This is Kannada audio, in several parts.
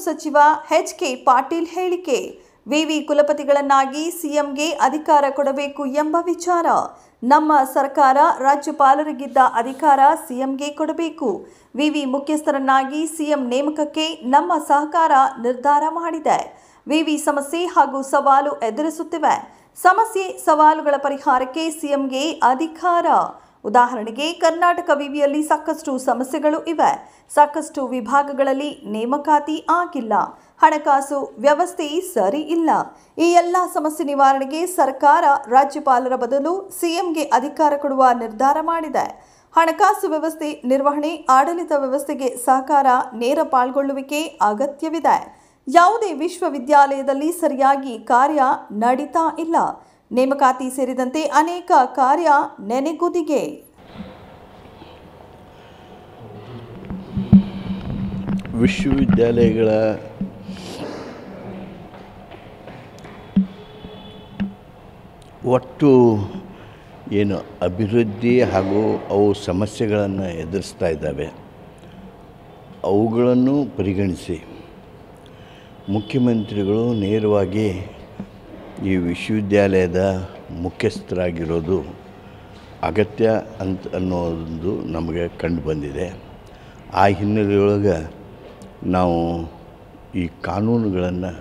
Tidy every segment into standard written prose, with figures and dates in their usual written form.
ಸಚಿವ ಎಚ್.ಕೆ. ಪಾಟೀಲ್ ಹೇಳಿಕೆ. ವಿವಿ ಕುಲಪತಿಗಳನ್ನಾಗಿ ಸಿಎಂಗೆ ಅಧಿಕಾರ ಕೊಡಬೇಕು ಎಂಬ ವಿಚಾರ. ನಮ್ಮ ಸರ್ಕಾರ ರಾಜ್ಯಪಾಲರಿಗಿದ್ದ ಅಧಿಕಾರ ಸಿಎಂಗೆ ಕೊಡಬೇಕು. ವಿವಿ ಮುಖ್ಯಸ್ಥರನ್ನಾಗಿ ಸಿಎಂ ನೇಮಕಕ್ಕೆ ನಮ್ಮ ಸರ್ಕಾರ ನಿರ್ಧಾರ ಮಾಡಿದೆ. ವಿವಿ ಸಮಸ್ಯೆ ಹಾಗೂ ಸವಾಲು ಎದುರಿಸುತ್ತಿವೆ. ಸಮಸ್ಯೆ ಸವಾಲುಗಳ ಪರಿಹಾರಕ್ಕೆ ಸಿಎಂಗೆ ಅಧಿಕಾರ. ಉದಾಹರಣೆಗೆ ಕರ್ನಾಟಕ ವಿವಿಯಲ್ಲಿ ಸಾಕಷ್ಟು ಸಮಸ್ಯೆಗಳು ಇವೆ. ಸಾಕಷ್ಟು ವಿಭಾಗಗಳಲ್ಲಿ ನೇಮಕಾತಿ ಆಗಿಲ್ಲ. ಹಣಕಾಸು ವ್ಯವಸ್ಥೆ ಸರಿ ಇಲ್ಲ. ಈ ಎಲ್ಲ ಸಮಸ್ಯೆ ನಿವಾರಣೆಗೆ ಸರ್ಕಾರ ರಾಜ್ಯಪಾಲರ ಬದಲು ಸಿಎಂಗೆ ಅಧಿಕಾರ ಕೊಡುವ ನಿರ್ಧಾರ ಮಾಡಿದೆ. ಹಣಕಾಸು ವ್ಯವಸ್ಥೆ ನಿರ್ವಹಣೆ, ಆಡಳಿತ ವ್ಯವಸ್ಥೆಗೆ ಸಹಕಾರ, ನೇರ ಪಾಲ್ಗೊಳ್ಳುವಿಕೆ ಅಗತ್ಯವಿದೆ. ಯಾವುದೇ ವಿಶ್ವವಿದ್ಯಾಲಯದಲ್ಲಿ ಸರಿಯಾಗಿ ಕಾರ್ಯ ನಡೀತಾ ಇಲ್ಲ. ನೇಮಕಾತಿ ಸೇರಿದಂತೆ ಅನೇಕ ಕಾರ್ಯ ನೆನೆಗುದಿಗೆ. ವಿಶ್ವವಿದ್ಯಾಲಯಗಳ ಒಟ್ಟು ಏನು ಅಭಿವೃದ್ಧಿ ಹಾಗೂ ಅವು ಸಮಸ್ಯೆಗಳನ್ನು ಎದುರಿಸ್ತಾ ಇದ್ದಾವೆ, ಅವುಗಳನ್ನು ಪರಿಗಣಿಸಿ ಮುಖ್ಯಮಂತ್ರಿಗಳು ನೇರವಾಗಿ ಈ ವಿಶ್ವವಿದ್ಯಾಲಯದ ಮುಖ್ಯಸ್ಥರಾಗಿರೋದು ಅಗತ್ಯ ಅನ್ನೋದು ನಮಗೆ ಕಂಡು ಬಂದಿದೆ. ಆ ಹಿನ್ನೆಲೆಯೊಳಗೆ ನಾವು ಈ ಕಾನೂನುಗಳನ್ನು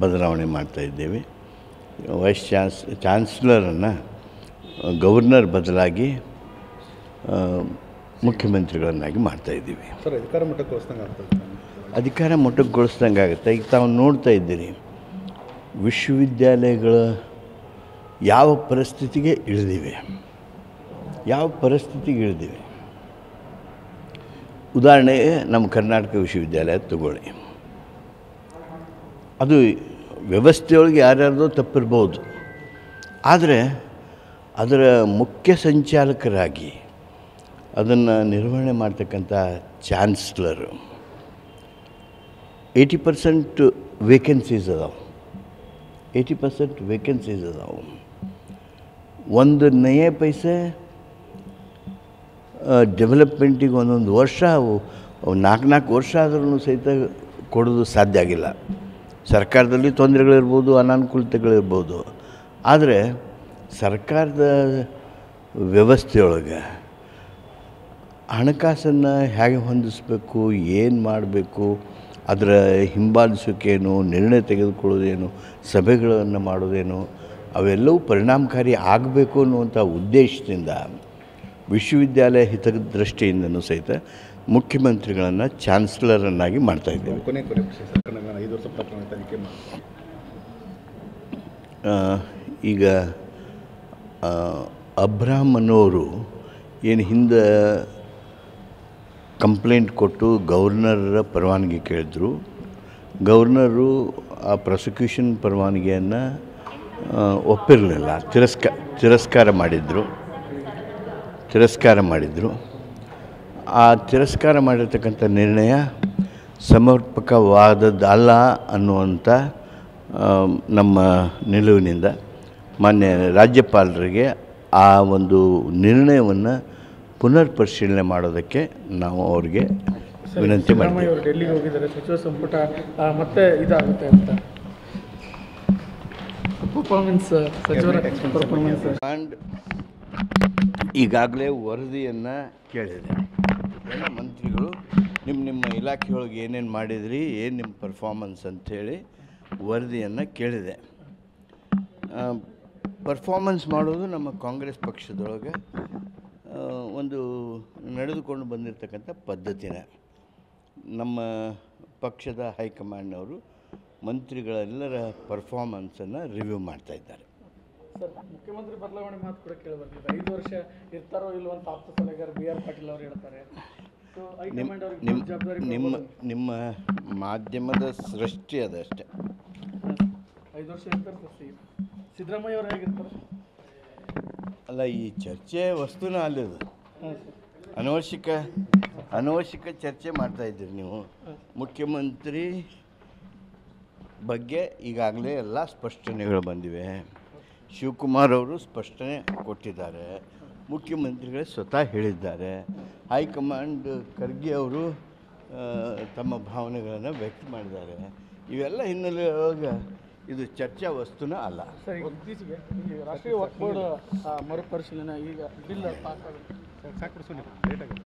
ಬದಲಾವಣೆ ಮಾಡ್ತಾಯಿದ್ದೇವೆ. ವೈಸ್ ಚಾನ್ಸಲರನ್ನು ಗವರ್ನರ್ ಬದಲಾಗಿ ಮುಖ್ಯಮಂತ್ರಿಗಳನ್ನಾಗಿ ಮಾಡ್ತಾಯಿದ್ದೀವಿ. ಸರ್, ಅಧಿಕಾರ ಮೊಟಕುಗೊಳಿಸ್ದಂಗೆ ಆಗುತ್ತೆ. ಈಗ ತಾವು ನೋಡ್ತಾ ಇದ್ದೀರಿ ವಿಶ್ವವಿದ್ಯಾಲಯಗಳ ಯಾವ ಪರಿಸ್ಥಿತಿಗೆ ಇಳಿದಿವೆ. ಉದಾಹರಣೆಗೆ ನಮ್ಮ ಕರ್ನಾಟಕ ವಿಶ್ವವಿದ್ಯಾಲಯ ತಗೊಳ್ಳಿ. ಅದು ವ್ಯವಸ್ಥೆಯೊಳಗೆ ಯಾರ್ಯಾರ್ದೋ ತಪ್ಪಿರ್ಬೋದು, ಆದರೆ ಅದರ ಮುಖ್ಯ ಸಂಚಾಲಕರಾಗಿ ಅದನ್ನು ನಿರ್ವಹಣೆ ಮಾಡ್ತಕ್ಕಂಥ ಚಾನ್ಸಲರು 80% ವೇಕೆನ್ಸೀಸ್ ಅದಾವೆ. 80% ವೇಕೆನ್ಸೀಸ್ ಅದಾವೆ. ಒಂದು ನಯ ಪೈಸೆ ಡೆವಲಪ್ಮೆಂಟಿಗೆ ಒಂದೊಂದು ವರ್ಷ, 4 ವರ್ಷ ಆದ್ರೂ ಸಹಿತ ಕೊಡೋದು ಸಾಧ್ಯ ಆಗಿಲ್ಲ. ಸರ್ಕಾರದಲ್ಲಿ ತೊಂದರೆಗಳಿರ್ಬೋದು, ಅನಾನುಕೂಲತೆಗಳಿರ್ಬೋದು, ಆದರೆ ಸರ್ಕಾರದ ವ್ಯವಸ್ಥೆಯೊಳಗೆ ಹಣಕಾಸನ್ನು ಹೇಗೆ ಹೊಂದಿಸಬೇಕು, ಏನು ಮಾಡಬೇಕು, ಅದರ ಹಿಂಬಾಲಿಸೋಕೇನು, ನಿರ್ಣಯ ತೆಗೆದುಕೊಳ್ಳೋದೇನು, ಸಭೆಗಳನ್ನು ಮಾಡೋದೇನು, ಅವೆಲ್ಲವೂ ಪರಿಣಾಮಕಾರಿ ಆಗಬೇಕು ಅನ್ನುವಂಥ ಉದ್ದೇಶದಿಂದ ವಿಶ್ವವಿದ್ಯಾಲಯ ಹಿತದೃಷ್ಟಿಯಿಂದನೂ ಸಹಿತ ಮುಖ್ಯಮಂತ್ರಿಗಳನ್ನು ಚಾನ್ಸಲರನ್ನಾಗಿ ಮಾಡ್ತಾಯಿದ್ದೇವೆ. ಈಗ ಅಬ್ರಾಹಂ ಅನ್ನೋರು ಏನು ಹಿಂದೆ ಕಂಪ್ಲೇಂಟ್ ಕೊಟ್ಟು ಗವರ್ನರ ಪರವಾನಗಿ ಕೇಳಿದ್ರು. ಗವರ್ನರು ಆ ಪ್ರಾಸಿಕ್ಯೂಷನ್ ಪರವಾನಗಿಯನ್ನು ಒಪ್ಪಿರಲಿಲ್ಲ, ತಿರಸ್ಕಾರ ಮಾಡಿದರು. ಆ ತಿರಸ್ಕಾರ ಮಾಡಿರ್ತಕ್ಕಂಥ ನಿರ್ಣಯ ಸಮರ್ಪಕವಾದದ್ದಲ್ಲ ಅನ್ನುವಂಥ ನಮ್ಮ ನಿಲುವಿನಿಂದ ಮಾನ್ಯ ರಾಜ್ಯಪಾಲರಿಗೆ ಆ ಒಂದು ನಿರ್ಣಯವನ್ನು ಪುನರ್ ಪರಿಶೀಲನೆ ಮಾಡೋದಕ್ಕೆ ನಾವು ಅವ್ರಿಗೆ ವಿನಂತಿ ಮಾಡಿದ್ದೀವಿ. ಡೆಲ್ಲಿಗೆ ಹೋಗಿದ್ದಾರೆ, ಸಚಿವ ಸಂಪುಟ ಮತ್ತೆ ಇದಾಗುತ್ತೆ ಅಂತ ಆ್ಯಂಡ್ ಈಗಾಗಲೇ ವರದಿಯನ್ನು ಕೇಳಿದೆ. ಎಲ್ಲ ಮಂತ್ರಿಗಳು ನಿಮ್ಮ ಇಲಾಖೆಯೊಳಗೆ ಏನೇನು ಮಾಡಿದ್ರಿ, ಏನು ನಿಮ್ಮ ಪರ್ಫಾರ್ಮೆನ್ಸ್ ಅಂಥೇಳಿ ವರದಿಯನ್ನು ಕೇಳಿದೆ. ಪರ್ಫಾರ್ಮೆನ್ಸ್ ಮಾಡೋದು ನಮ್ಮ ಕಾಂಗ್ರೆಸ್ ಪಕ್ಷದೊಳಗೆ ಒಂದು ನಡೆದುಕೊಂಡು ಬಂದಿರತಕ್ಕಂಥ ಪದ್ಧತಿನೇ. ನಮ್ಮ ಪಕ್ಷದ ಹೈಕಮಾಂಡ್ನವರು ಮಂತ್ರಿಗಳೆಲ್ಲರ ಪರ್ಫಾರ್ಮೆನ್ಸನ್ನು ರಿವ್ಯೂ ಮಾಡ್ತಾಯಿದ್ದಾರೆ. ಸರ್, ಮುಖ್ಯಮಂತ್ರಿ ಬದಲಾವಣೆ ಮಾತು ಕೂಡ ಕೇಳಿಬರ್ತಿದೆ. 5 ವರ್ಷ ಇರ್ತಾರೋ ಇಲ್ಲೋ ಅಂತ ಆಪ್ತ ಸಲಹೆಗಾರ BR ಪಾಟೀಲ್ ಅವರು ಹೇಳ್ತಾರೆ. ನಿಮ್ಮ ಮಾಧ್ಯಮದ ಸೃಷ್ಟಿ ಅದಷ್ಟೇ. 5 ವರ್ಷ ಇರ್ತಾರೆ. ಸಿದ್ದರಾಮಯ್ಯ ಅವರು ಹೇಗಿರ್ತಾರೆ? ಅಲ್ಲ, ಈ ಚರ್ಚೆ ವಸ್ತುನ ಅಲ್ಲಿದು. ಅನವಶ್ಯಕ ಚರ್ಚೆ ಮಾಡ್ತಾಯಿದ್ದೀರಿ ನೀವು. ಮುಖ್ಯಮಂತ್ರಿ ಬಗ್ಗೆ ಈಗಾಗಲೇ ಎಲ್ಲ ಸ್ಪಷ್ಟನೆಗಳು ಬಂದಿವೆ. ಶಿವಕುಮಾರ್ ಅವರು ಸ್ಪಷ್ಟನೆ ಕೊಟ್ಟಿದ್ದಾರೆ, ಮುಖ್ಯಮಂತ್ರಿಗಳೇ ಸ್ವತಃ ಹೇಳಿದ್ದಾರೆ. ಹೈಕಮಾಂಡ್ ಖರ್ಗೆ ಅವರು ತಮ್ಮ ಭಾವನೆಗಳನ್ನು ವ್ಯಕ್ತ ಮಾಡಿದ್ದಾರೆ. ಇವೆಲ್ಲ ಹಿನ್ನೆಲೆಯೊಳಗೆ ಇದು ಚರ್ಚಾ ವಸ್ತುನ ಅಲ್ಲ. ಸರ್, ಇತ್ತೀಚೆಗೆ ಈ ರಾಷ್ಟ್ರೀಯ ವಕ್ಫ್ ಬೋರ್ಡ್ ಮರುಪರಿಶೀಲನೆ ಈಗ ಬಿಲ್ ಪಾಸ್ ಆಗುತ್ತೆ.